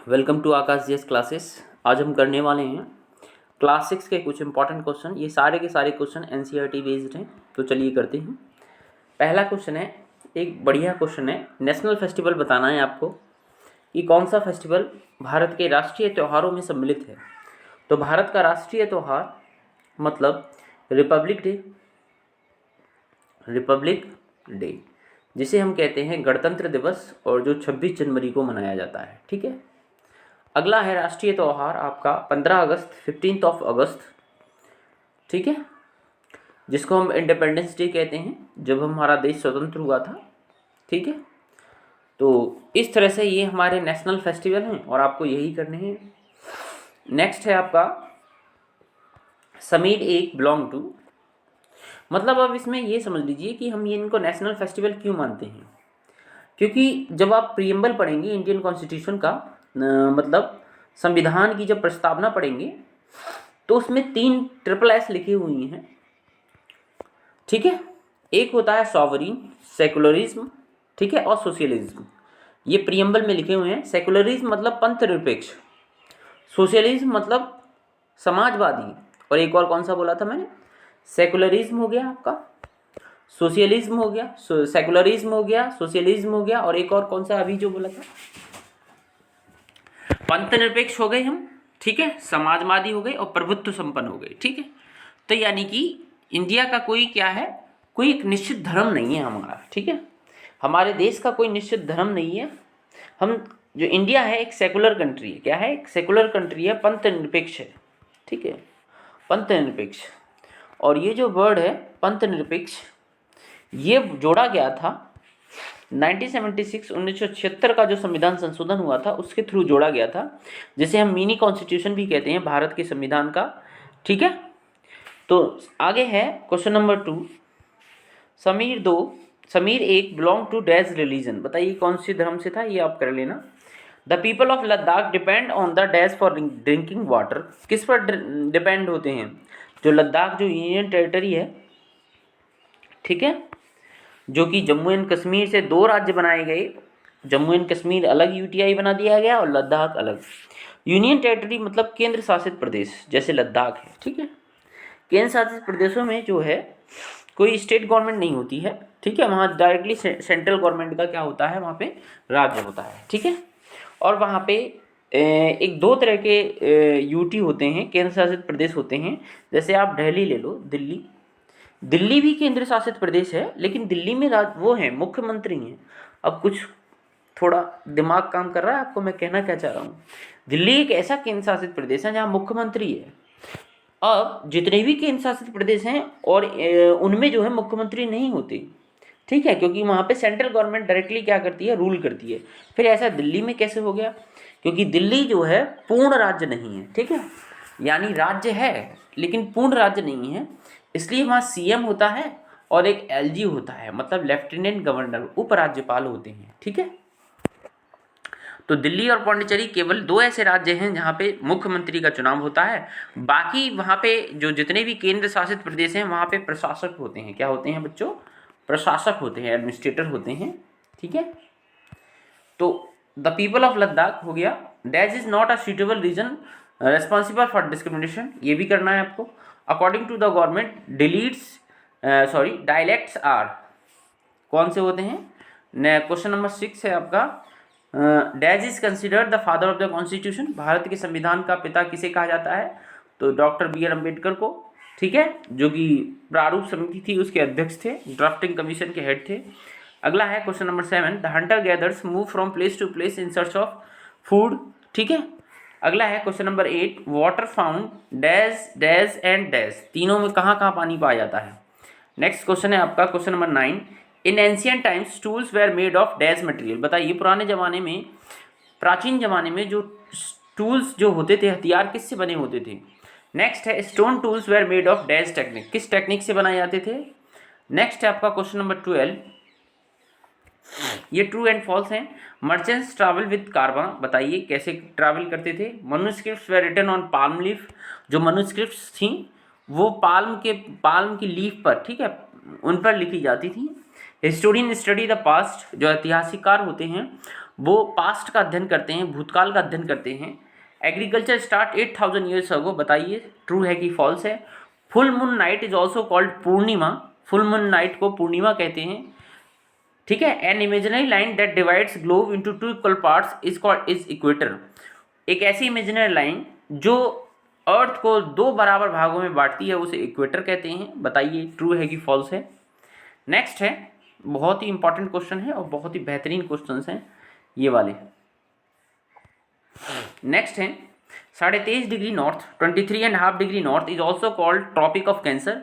Welcome to Aakash GS classes. आज हम करने वाले हैं क्लास 6 के कुछ इंपॉर्टेंट क्वेश्चन। ये सारे के सारे क्वेश्चन एनसीईआरटी बेस्ड हैं, तो चलिए करते हैं। पहला क्वेश्चन है, एक बढ़िया क्वेश्चन है। नेशनल फेस्टिवल बताना है आपको कि कौन सा फेस्टिवल भारत के राष्ट्रीय त्योहारों में सम्मिलित है। तो भारत का राष्ट्रीय त्यौहार मतलब रिपब्लिक डे, जिसे हम कहते हैं गणतंत्र दिवस, और जो 26 जनवरी को मनाया जाता है। ठीक है। अगला है राष्ट्रीय त्यौहार आपका 15 अगस्त, 15th ऑफ अगस्त। ठीक है, जिसको हम इंडिपेंडेंस डे कहते हैं, जब हमारा देश स्वतंत्र हुआ था। ठीक है, तो इस तरह से ये हमारे नेशनल फेस्टिवल हैं और आपको यही करने हैं। नेक्स्ट है आपका समीर एक बिलोंग टू, मतलब अब इसमें ये समझ लीजिए कि हम ये इनको नेशनल फेस्टिवल क्यों मानते हैं। क्योंकि जब आप प्रियम्बल पढ़ेंगे इंडियन कॉन्स्टिट्यूशन का, मतलब संविधान की जब प्रस्तावना पढ़ेंगे, तो उसमें 3 SSS लिखी हुई हैं। ठीक है, एक होता है सॉवरीन, सेकुलरिज्म, ठीक है, और सोशलिज्म। ये प्रियम्बल में लिखे हुए हैं। सेकुलरिज्म मतलब पंथ निरपेक्ष, सोशलिज्म मतलब समाजवादी, और एक और कौन सा बोला था मैंने, सेकुलरिज्म हो गया आपका, सोशलिज्म हो गया, सेकुलरिज्म हो गया, सोशलिज्म हो गया, और एक और कौन सा अभी जो बोला था, पंथ निरपेक्ष हो गए हम। ठीक है, समाजवादी हो गए और प्रभुत्व संपन्न हो गए। ठीक है, तो यानी कि इंडिया का कोई क्या है, कोई एक निश्चित धर्म नहीं है हमारा। ठीक है, हमारे देश का कोई निश्चित धर्म नहीं है। हम जो इंडिया है एक सेकुलर कंट्री है। क्या है? एक सेकुलर कंट्री है, पंथ निरपेक्ष है। ठीक है, पंथ निरपेक्ष। और ये जो वर्ड है पंथ निरपेक्ष, ये जोड़ा गया था 1976 का जो संविधान संशोधन हुआ था उसके थ्रू जोड़ा गया था, जिसे हम मिनी कॉन्स्टिट्यूशन भी कहते हैं भारत के संविधान का। ठीक है, तो आगे है क्वेश्चन नंबर 2। समीर एक बिलोंग टू डैश रिलीजन, बताइए कौन सी धर्म से था, ये आप कर लेना। The people of Ladakh depend on the dash for drinking water, किस पर डिपेंड होते हैं? जो लद्दाख जो यूनियन टेरिटरी है, ठीक है, जो कि जम्मू एंड कश्मीर से 2 राज्य बनाए गए। जम्मू एंड कश्मीर अलग यूटीआई बना दिया गया और लद्दाख अलग। यूनियन टेरिटरी मतलब केंद्र शासित प्रदेश, जैसे लद्दाख है। ठीक है, केंद्र शासित प्रदेशों में जो है कोई स्टेट गवर्नमेंट नहीं होती है। ठीक है, वहाँ डायरेक्टली सेंट्रल गवर्नमेंट का क्या होता है, वहाँ पे राज्य होता है। ठीक है, और वहाँ पे एक 2 तरह के यूटी होते हैं, केंद्र शासित प्रदेश होते हैं। जैसे आप दिल्ली ले लो, दिल्ली भी केंद्र शासित प्रदेश है, लेकिन दिल्ली में वो हैं, मुख्यमंत्री हैं। अब कुछ थोड़ा दिमाग काम कर रहा है आपको, मैं कहना क्या चाह रहा हूँ। दिल्ली एक ऐसा केंद्र शासित प्रदेश है जहाँ मुख्यमंत्री है। अब जितने भी केंद्र शासित प्रदेश हैं और उनमें जो है मुख्यमंत्री नहीं होते। ठीक है, क्योंकि वहाँ पे सेंट्रल गवर्नमेंट डायरेक्टली क्या करती है, रूल करती है। फिर ऐसा दिल्ली में कैसे हो गया? क्योंकि दिल्ली जो है पूर्ण राज्य नहीं है। ठीक है, यानी राज्य है लेकिन पूर्ण राज्य नहीं है, इसलिए वहाँ सीएम होता है और एक एलजी होता है, मतलब लेफ्टिनेंट गवर्नर, उपराज्यपाल होते हैं। ठीक है, तो दिल्ली और पौंडीचेरी केवल 2 ऐसे राज्य हैं जहाँ पे मुख्यमंत्री का चुनाव होता है। बाकी वहाँ पे जो जितने भी केंद्र शासित प्रदेश हैं वहाँ पे प्रशासक होते हैं। क्या होते हैं बच्चों? प्रशासक होते हैं, एडमिनिस्ट्रेटर होते हैं। ठीक है, तो द पीपल ऑफ लद्दाख हो गया। Dash is not a suitable reason responsible for discrimination, ये भी करना है आपको। According to the government dialects are, कौन से होते हैं? क्वेश्चन नंबर 6 है आपका, dash is considered the father of the constitution, Bharat के संविधान का पिता किसे कहा जाता है? तो डॉक्टर BR अम्बेडकर को। ठीक है, जो कि प्रारूप समिति थी उसके अध्यक्ष थे, ड्राफ्टिंग कमीशन के हेड थे। अगला है question number 7, the hunter gathers move from place to place in search of food. ठीक है, अगला है question number 8, water found dash dash and dash, तीनों में कहाँ कहाँ पानी पाया जाता है? नेक्स्ट क्वेश्चन है आपका question number 9, in ancient times tools were made of dash material, बताइए पुराने ज़माने में, प्राचीन ज़माने में जो टूल्स जो होते थे, हथियार किससे बने होते थे? नेक्स्ट है stone tools were made of dash technique, किस टेक्निक से बनाए जाते थे? नेक्स्ट है आपका क्वेश्चन नंबर 12, ये ट्रू एंड फॉल्स हैं। मर्चेंट्स ट्रैवल विद कार्वा, बताइए कैसे ट्रैवल करते थे? Manuscripts were written on palm leaf, जो मनुस्क्रिप्ट्स थी वो पाल्म की लीफ पर, ठीक है, उन पर लिखी जाती थी। हिस्टोरियन स्टडी द पास्ट, जो ऐतिहासिककार होते हैं वो पास्ट का अध्ययन करते हैं, भूतकाल का अध्ययन करते हैं। एग्रीकल्चर स्टार्ट 8000 ईयर्स अगो, बताइए ट्रू है कि फॉल्स है। Full moon night is also called Purnima, full moon night को पूर्णिमा कहते हैं, ठीक है। An imaginary line that divides globe into two equal parts is called is equator, एक ऐसी इमेजिनरी लाइन जो अर्थ को दो बराबर भागों में बांटती है उसे इक्वेटर कहते हैं, बताइए ट्रू है कि फॉल्स है। नेक्स्ट है, बहुत ही इंपॉर्टेंट क्वेश्चन है और बहुत ही बेहतरीन क्वेश्चंस हैं ये वाले। नेक्स्ट है 23.5 degree north, 23.5 degree north is also called Tropic of Cancer.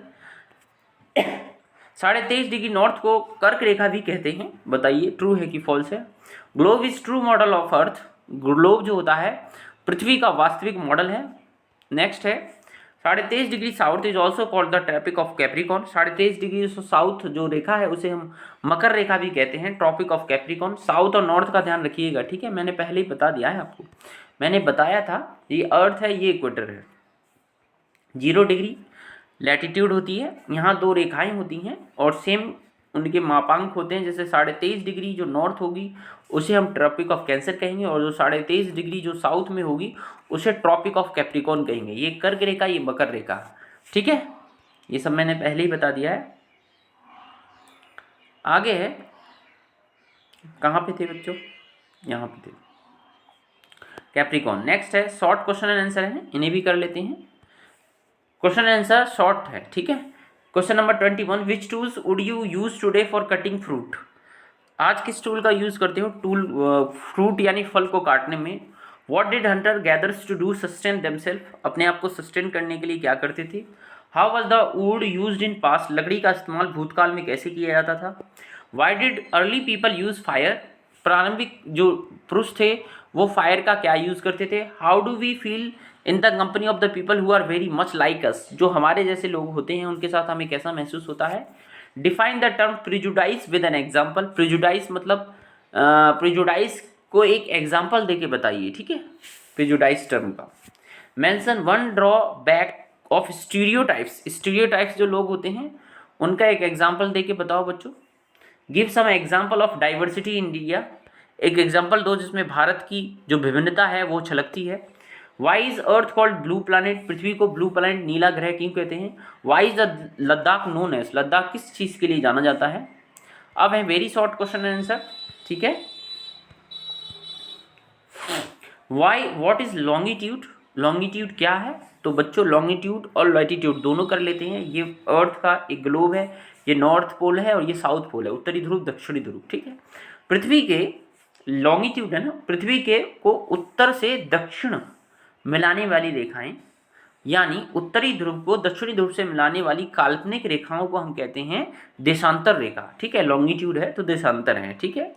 23.5 degree north को कर्क रेखा भी कहते हैं, बताइए ट्रू है कि फॉल्स है। Globe is true model of earth, globe जो होता है पृथ्वी का वास्तविक मॉडल है। नेक्स्ट है 23.5 degree south is also called the Tropic of Capricorn, 23.5 degree south जो रेखा है उसे हम मकर रेखा भी कहते हैं, ट्रॉपिक ऑफ कैप्रिकॉन। साउथ और नॉर्थ का ध्यान रखिएगा, ठीक है, मैंने पहले ही बता दिया है आपको, मैंने बताया था ये अर्थ है, ये इक्वेटर है। 0 डिग्री लैटिट्यूड होती है, यहाँ दो रेखाएं होती हैं और सेम उनके मापांक होते हैं, जैसे 23.5 डिग्री जो नॉर्थ होगी उसे हम ट्रॉपिक ऑफ कैंसर कहेंगे और जो 23.5 डिग्री जो साउथ में होगी उसे ट्रॉपिक ऑफ कैप्रिकॉन कहेंगे। ये कर्क रेखा, ये मकर रेखा, ठीक है, ये सब मैंने पहले ही बता दिया है। आगे है, कहाँ पे थे बच्चों, यहाँ पे थे, कैप्रिकॉन। नेक्स्ट है शॉर्ट क्वेश्चन एंड आंसर है, इन्हें भी कर लेते हैं। क्वेश्चन आंसर शॉर्ट है, ठीक है। Question number 21, which tools would you use today for cutting fruit, आज किस टूल का यूज करते हो टूल फ्रूट यानी फल को काटने में। What did hunter gathers to do sustain themselves, अपने आप को सस्टेन करने के लिए क्या करते थे। How was the wood used in past, लकड़ी का इस्तेमाल भूतकाल में कैसे किया जाता था। Why did early people use fire, प्रारंभिक जो पुरुष थे वो फायर का क्या यूज करते थे। How do we feel in the company of the people who are very much like us, जो हमारे जैसे लोग होते हैं उनके साथ हमें कैसा महसूस होता है। Define the term prejudice with an example, prejudice मतलब प्रिजुडाइस को एक एग्जाम्पल देके बताइए, ठीक है, प्रिजुडाइस टर्म का। Mention one drawback of stereotypes, stereotypes जो लोग होते हैं उनका एक एग्जाम्पल देके बताओ बच्चों। Give some example of diversity in India, एक एग्जाम्पल दो जिसमें भारत की जो विभिन्नता है वो झलकती है। Why is earth called blue planet, पृथ्वी को ब्लू प्लानिट नीला ग्रह क्यों कहते हैं। Why is the Ladakh known as, Ladakh किस चीज़ के लिए जाना जाता है। अब है very short question and answer, ठीक है। Why what is longitude, longitude क्या है, तो बच्चों लॉन्गिट्यूड और लैटिट्यूड दोनों कर लेते हैं। ये अर्थ का एक ग्लोब है, ये नॉर्थ पोल है और ये साउथ पोल है, उत्तरी ध्रुव दक्षिणी ध्रुव, ठीक है। पृथ्वी के लॉन्गिट्यूड है ना, पृथ्वी के को उत्तर से दक्षिण मिलाने वाली रेखाएं, यानी उत्तरी ध्रुव को दक्षिणी ध्रुव से मिलाने वाली काल्पनिक रेखाओं को हम कहते हैं देशांतर रेखा, ठीक है। लॉन्गिट्यूड है तो देशांतर है, ठीक है,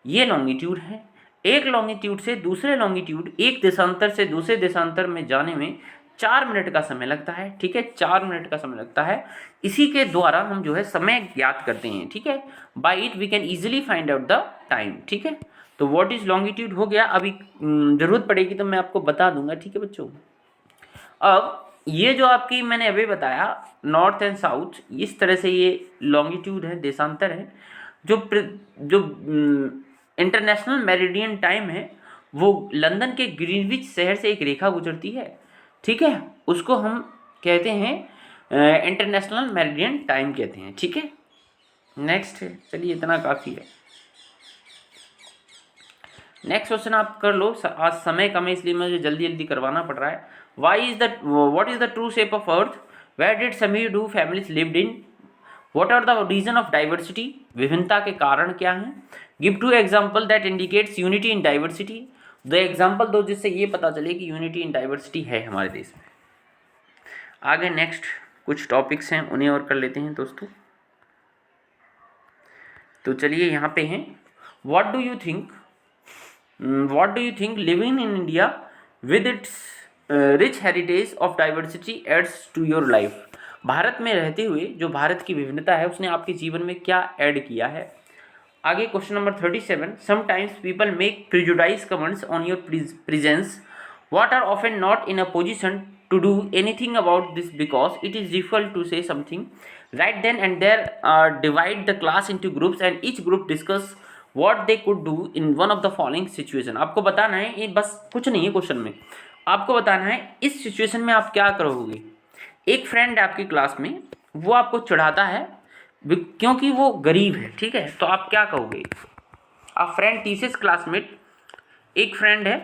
ये लॉन्गिट्यूड है। एक लॉन्गिट्यूड से दूसरे लॉन्गिट्यूड, एक देशांतर से दूसरे देशांतर में जाने में 4 मिनट का समय लगता है, ठीक है, 4 मिनट का समय लगता है। इसी के द्वारा हम जो है समय ज्ञात करते हैं, ठीक है। By it we can easily find out the time, ठीक है। तो व्हाट इज लॉन्गिट्यूड हो गया, अभी जरूरत पड़ेगी तो मैं आपको बता दूंगा, ठीक है बच्चों। अब ये जो आपकी मैंने अभी बताया नॉर्थ एंड साउथ, इस तरह से ये लॉन्गिट्यूड है, देशांतर है। जो इंटरनेशनल मेरिडियन टाइम है वो लंदन के ग्रीनविच शहर से एक रेखा गुजरती है, ठीक है, उसको हम कहते हैं इंटरनेशनल मेरिडियन टाइम कहते हैं, ठीक है। नेक्स्ट है, चलिए इतना काफ़ी है। नेक्स्ट क्वेश्चन आप कर लो, आज समय कम है इसलिए मुझे जल्दी जल्दी करवाना पड़ रहा है। What is the true shape of earth, where did some do families lived in, what are the reason of diversity, विभिन्नता के कारण क्या हैं। Give two example that indicates unity in diversity, दो एग्जाम्पल दो जिससे ये पता चले कि यूनिटी इन डाइवर्सिटी है हमारे देश में। आगे नेक्स्ट कुछ टॉपिक्स हैं उन्हें और कर लेते हैं दोस्तों। तो चलिए यहाँ पे हैं, what do you think living in India with its rich heritage of diversity adds to your life, Bharat में रहते हुए जो भारत की विभिन्नता है उसने आपके जीवन में क्या ऐड किया है। आगे question number 37, sometimes people make prejudice comments on your presence, what are often not in a position to do anything about this because it is difficult to say something. Right then and there divide the class into groups and each group discuss what they could do in one of the following situation. आपको बताना है, ये बस कुछ नहीं है question में, आपको बताना है इस सिचुएशन में आप क्या करोगे। एक फ्रेंड है आपकी क्लास में, वो आपको चिढ़ाता है क्योंकि वो गरीब है, ठीक है, तो आप क्या कहोगे। आप फ्रेंड थीसिस क्लासमेट, एक फ्रेंड है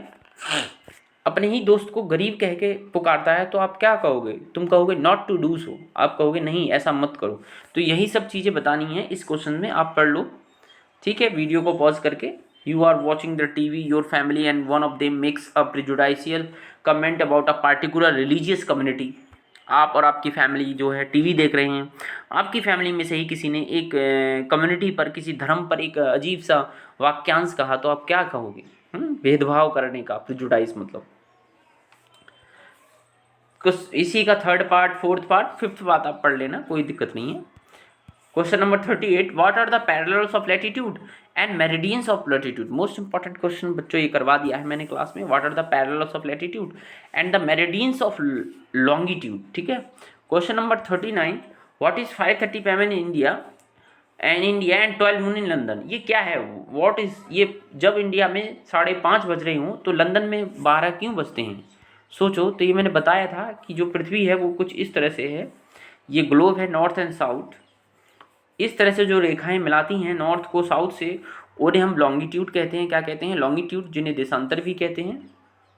अपने ही दोस्त को गरीब कह के पुकारता है, तो आप क्या कहोगे। तुम कहोगे नॉट टू डू सो, आप कहोगे नहीं ऐसा मत करो। तो यही सब चीज़ें बतानी है इस क्वेश्चन में, आप पढ़ लो, ठीक है, वीडियो को पॉज करके। You are watching the TV, your family and one of them makes a prejudicial comment about a particular religious community. आप और आपकी फैमिली जो है टीवी देख रहे हैं, आपकी फैमिली में से ही किसी ने एक कम्युनिटी पर, किसी धर्म पर एक अजीब सा वाक्यांश कहा, तो आप क्या कहोगे। भेदभाव करने का, प्रिजुडाइज मतलब। कुछ इसी का third part, fourth part, fifth part आप पढ़ लेना, कोई दिक्कत नहीं है। Question number 38, what are the parallels of latitude and meridians of latitude. Most important question बच्चों, ये करवा दिया है मैंने क्लास में। What are the parallels of latitude and the meridians of longitude, ठीक है। Question number 39, what is 5:30 PM in India and 12 noon in London. ये क्या है, व्हाट इज ये, जब इंडिया में 5:30 बज रहे हों तो लंदन में 12 क्यों बजते हैं। सोचो, तो ये मैंने बताया था कि जो पृथ्वी है वो कुछ इस तरह से है, ये ग्लोब है नॉर्थ एंड साउथ, इस तरह से जो रेखाएं मिलाती हैं नॉर्थ को साउथ से, उन्हें हम लॉन्गिट्यूड कहते हैं। क्या कहते हैं, लॉन्गिट्यूड, जिन्हें देशांतर भी कहते हैं,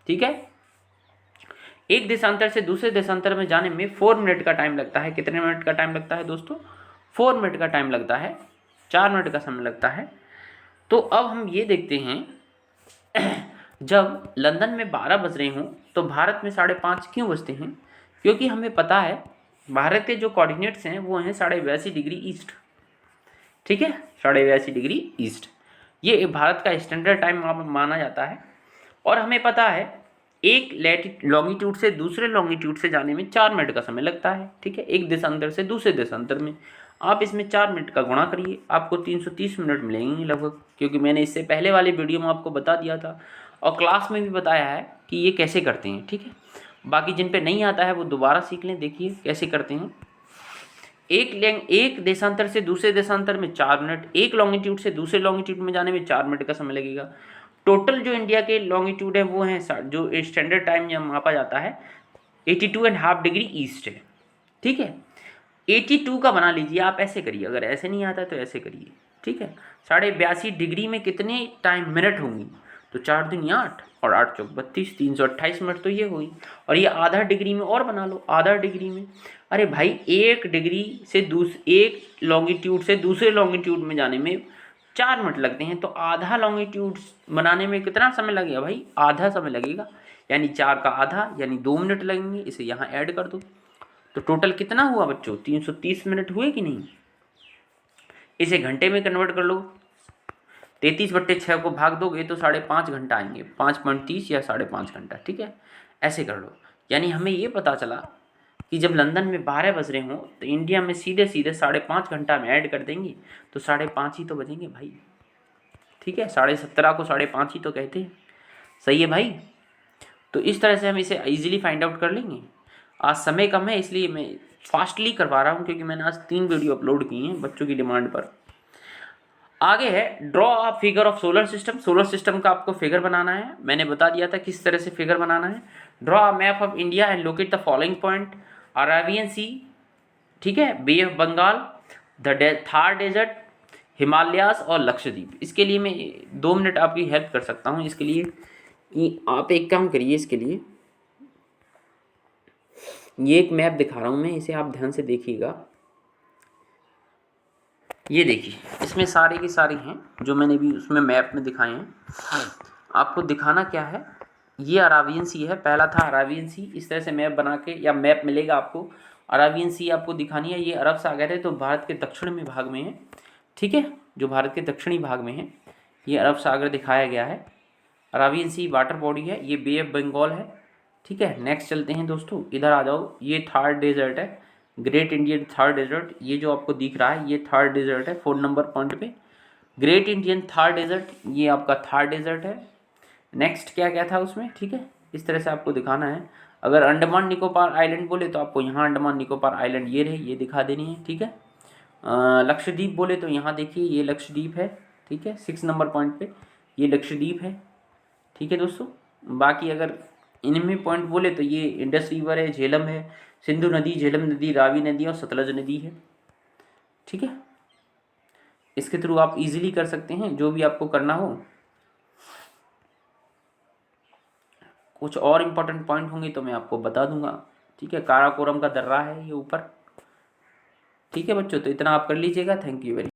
ठीक है। एक देशांतर से दूसरे देशांतर में जाने में 4 मिनट का टाइम लगता है। कितने मिनट का टाइम लगता है दोस्तों, 4 मिनट का टाइम लगता है, 4 मिनट का समय लगता है। तो अब हम ये देखते हैं, जब लंदन में 12 बज रहे हों तो भारत में 5:30 क्यों बजते हैं, क्योंकि हमें पता है भारत के जो कोऑर्डिनेट्स हैं वो हैं 82.5 डिग्री ईस्ट, ठीक है, 82.5 डिग्री ईस्ट, ये भारत का स्टैंडर्ड टाइम माना जाता है। और हमें पता है एक लॉन्गिट्यूड से दूसरे लॉन्गिट्यूड से जाने में 4 मिनट का समय लगता है, ठीक है, एक देशांतर से दूसरे देशांतर में। आप इसमें 4 मिनट का गुणा करिए, आपको 330 मिनट मिलेंगे लगभग, क्योंकि मैंने इससे पहले वाले वीडियो में आपको बता दिया था और क्लास में भी बताया है कि ये कैसे करते हैं, ठीक है। बाकी जिन पे नहीं आता है वो दोबारा सीख लें, देखिए कैसे करते हैं। एक देशांतर से दूसरे देशांतर में 4 मिनट, एक लॉन्गिट्यूड से दूसरे लॉन्गिट्यूड में जाने में 4 मिनट का समय लगेगा। टोटल जो इंडिया के लॉन्गिट्यूड है वो है, जो स्टैंडर्ड टाइम यहाँ मापा जाता है 82.5 डिग्री ईस्ट है, ठीक है। 82 का बना लीजिए आप, ऐसे करिए, अगर ऐसे नहीं आता तो ऐसे करिए, ठीक है। 82.5 डिग्री में कितने टाइम मिनट होंगी, तो 4 दूनी 8 और 8 चौक 32, 328 मिनट तो ये हुई। और ये आधा डिग्री में और बना लो, आधा डिग्री में, अरे भाई एक डिग्री से एक लॉन्गिट्यूड से दूसरे लॉन्गिट्यूड में जाने में 4 मिनट लगते हैं, तो आधा लॉन्गिट्यूड बनाने में कितना समय लगेगा भाई, आधा समय लगेगा, यानी 4 का आधा यानी 2 मिनट लगेंगे। इसे यहाँ ऐड कर दो, तो टोटल कितना हुआ बच्चों, 330 मिनट हुए कि नहीं। इसे घंटे में कन्वर्ट कर लो, 33/6 को भाग दोगे तो 5.5 घंटा आएंगे, 5.30 या 5.5 घंटा, ठीक है, ऐसे कर लो। यानी हमें ये पता चला कि जब लंदन में 12 बज रहे हों तो इंडिया में सीधे 5.5 घंटा में ऐड कर देंगे तो 5.5 ही तो बजेंगे भाई, ठीक है। 17.5 को 5.5 ही तो कहते हैं, सही है भाई। तो इस तरह से हम इसे इजीली फाइंड आउट कर लेंगे। आज समय कम है इसलिए मैं फास्टली करवा रहा हूँ, क्योंकि मैंने आज 3 वीडियो अपलोड किए हैं बच्चों की डिमांड पर। आगे है draw a figure of solar system. Solar system का आपको फिगर बनाना है, मैंने बता दिया था किस तरह से फिगर बनाना है। Draw a map of India and locate the following point, Arabian Sea, ठीक है, Bay of Bengal, the Thar Desert, Himalayas और लक्षद्वीप। इसके लिए मैं 2 मिनट आपकी हेल्प कर सकता हूँ इसके लिए, कि आप एक काम करिए, इसके लिए ये एक मैप दिखा रहा हूँ मैं, इसे आप ध्यान से देखिएगा। ये देखिए, इसमें सारे की सारी हैं जो मैंने भी उसमें मैप में दिखाए हैं। आपको दिखाना क्या है, ये अराबियन सी है, पहला था अराबियन सी। इस तरह से मैप बना के या मैप मिलेगा आपको, अराबियन सी आपको दिखानी है। ये अरब सागर है तो भारत के दक्षिण में भाग में है, ठीक है, जो भारत के दक्षिणी भाग में है, ये अरब सागर दिखाया गया है। अराबियन सी वाटर बॉडी है, ये बे ऑफ बंगाल है, ठीक है। नेक्स्ट चलते हैं दोस्तों, इधर आ जाओ, ये थार डेजर्ट है, ग्रेट इंडियन थार डेजर्ट, ये जो आपको दिख रहा है ये थार डेजर्ट है 4 नंबर पॉइंट पे, ग्रेट इंडियन थार डेजर्ट, ये आपका थार डेजर्ट है। नेक्स्ट क्या क्या था उसमें, ठीक है, इस तरह से आपको दिखाना है। अगर अंडमान निकोबार आइलैंड बोले तो आपको यहाँ अंडमान निकोबार आइलैंड ये रहे, ये दिखा देनी है, ठीक है। लक्षद्वीप बोले तो यहाँ देखिए ये लक्षद्वीप है, ठीक है। 6 नंबर पॉइंट पे ये लक्षद्वीप है, ठीक है दोस्तों। बाकी अगर इनमें पॉइंट बोले तो ये इंडस रिवर है, झेलम है, सिंधु नदी, झेलम नदी, रावी नदी और सतलज नदी है, ठीक है। इसके थ्रू आप इजीली कर सकते हैं जो भी आपको करना हो। कुछ और इम्पोर्टेंट पॉइंट होंगे तो मैं आपको बता दूंगा, ठीक है। काराकोरम का दर्रा है ये ऊपर, ठीक है बच्चों। तो इतना आप कर लीजिएगा। Thank you very